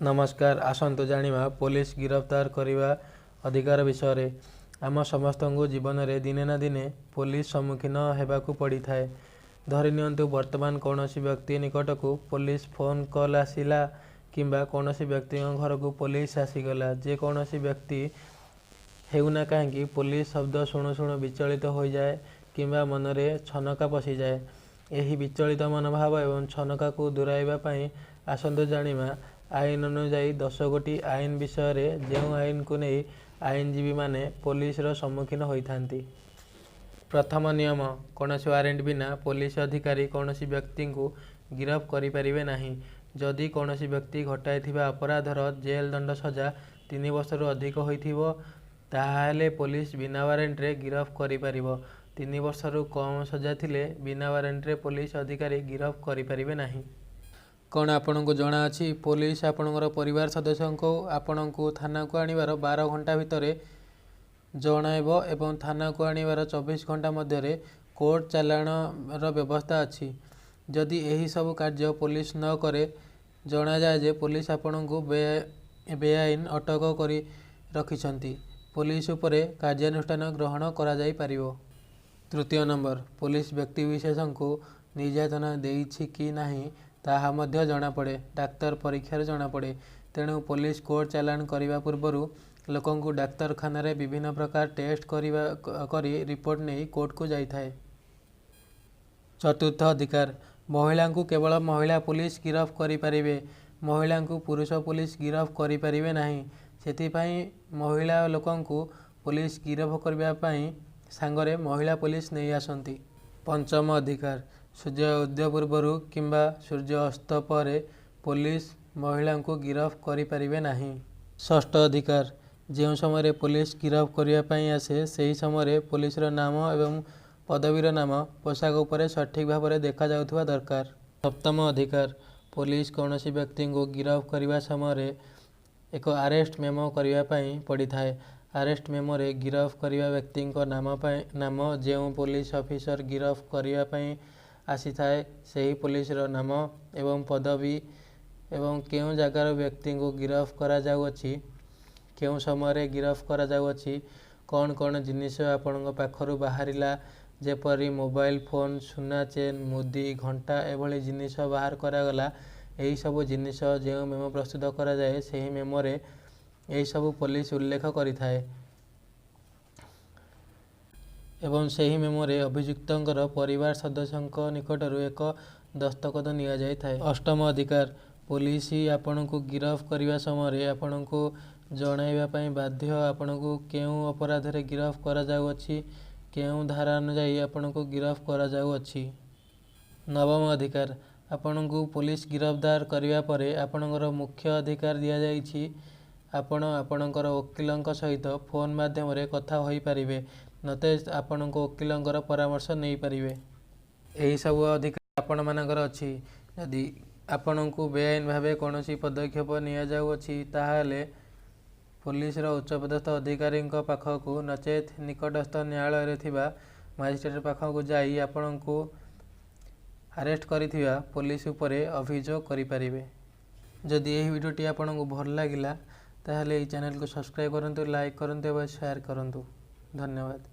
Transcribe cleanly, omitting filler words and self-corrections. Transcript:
नमस्कार आसंतु जानिबा पुलिस गिरफ्तार करने अधिकार विषय आम समस्त जीवन में दिने ना दिने पुलिस सम्मुखीन होगाकू पड़ी थाए। धरिनियंतु वर्तमान कौन व्यक्ति निकट को पुलिस फोन कॉल आसिला किंबा कौन व्यक्ति घर को पुलिस आसीगला जेकोसी व्यक्ति हेउना कहीं पुलिस शब्द शुणु शुणु विचलित हो जाए किंबा मनरे छनका पशि जाए। यही विचलित मनोभाव एवं छनका को दूराइवाई आसंतु जानिबा आईन अनुजाई 10 गोटी आईन विषय रे जो आईन को नहीं आईनजीवी माने पुलिस सम्मुखीन होइथांती। प्रथम नियम कौन वारेंट बिना पुलिस अधिकारी कौन व्यक्ति को गिरफ्त करें नहीं। जदि कौन व्यक्ति घटाइथिबा अपराधर जेल दंड सजा 3 वर्ष अधिक होइथिबो ताहाले पुलिस बिना वारेंट रे गिरफ्त करिपारिबो। 3 वर्ष कम सजा थिले बिना वारेंट रे पुलिस अधिकारी गिरफ्त करें नहीं। कौन आपण को जना अच्छी पुलिस आपणकर परिवार सदस्य को आपण को थाना को आणवार 12 घंटा भितर जणाइब एवं थाना को आणवार 24 घंटा मध्य कोर्ट चालाण व्यवस्था अच्छी। जदि यही सब कार्य पुलिस न करे जना जाए जे पुलिस आपण को बेआईन अटक कर रखिछंती पुलिस उपरे कार्यानुष्ठान ग्रहण करा जाई परिवो। तृतीय नंबर पुलिस व्यक्ति विशेष को निर्यातना देइछि कि नहीं ताहा मध्य जଣା पड़े डाक्तर परीक्षार जଣା पड़े। तेणु पुलिस कोर्ट चालाण करने पूर्वर लोकों को डाक्तरखाना रे विभिन्न प्रकार टेस्ट करी रिपोर्ट नहीं कोर्ट को जाई थाए। चतुर्थ अधिकार महिला को केवल महिला पुलिस गिरफ्त करें महिला को पुरुष पुलिस गिरफ्त करें नहीं। सेथिपाई महिला लोकों को पुलिस गिरफ्त करने सांगरे महिला पुलिस नहीं आसंती। पंचम अधिकार सूर्य उदय पूर्वर किंबा सूर्य अस्त पर पुलिस महिला को गिरफ्त करें नहीं। षष्ठ अधिकार जो समय पुलिस गिरफ्त करने आसे से समय पुलिस नाम एवं पदवीर नाम पोशाक उपर सठिक भाव में देखा जाउथुवा दरकार। सप्तम अधिकार पुलिस कौन व्यक्ति को गिरफ्त करने समय एक अरेस्ट मेमो करने पड़ी थाए। अरेस्ट मेमो रे गिरफ्त करने व्यक्ति नाम जो पुलिस ऑफिसर गिरफ्त करने आसी थाए सही पुलिस नाम एवं पदवी एवं केउ जगार व्यक्ति को गिरफ्त करा जाउअछि केउ समय गिरफ्त करा जाउअछि कौन कौन जिनिस आपण पाखरु बाहरिला जेपरी मोबाइल फोन सुना चेन मुदी घंटा एभली जिनिस बाहर करागला। यही सब जिनिस जो मेमो प्रस्तुत करा जाए सही मेमो रे यही सब पुलिस उल्लेख करि थाए एवं सही मेमोरे अभियुक्तर परिवार सदस्यों निकटर एक दस्तखत निया जाय थाए। अष्टम अधिकार पुलिस आपण को गिरफ्त करने समय आपण को जणाइवाई बाध्य आपण को केउ अपराध रे गिरफ्त करा जाउअछि केउ धारा अनुजाई आपण को गिरफ्त करा जाउअछि। नवम अधिकार आपण को पुलिस गिरफ्तार करने पर आपणकर मुख्य अधिकार दि जाइछि आपण आपणकर वकीलंक सहित फोन माध्यम रे कथा होई परिबे नते आपण को वकीलंकर परामर्श नहीं पारिबे। यही सब अधिकार आपण मानकर अछि। यदि आपण को बेआईन भावे कौनसी पदक्षेप निया जाउअछि ताहाले पुलिस उच्चपदस्थ अधिकारी पाखकू नचेत निकटस्थ न्यायालय रे थिबा मजिस्ट्रेट पाखकू जाई आपण को अरेस्ट करिथिबा पुलिस उपरे अभियोग करि परिबे। जदि यही वीडियोटी आपण को भल लागिला ताहाले ई चैनल को सब्सक्राइब करंतु लाइक करंतु एवं शेयर करंतु। धन्यवाद।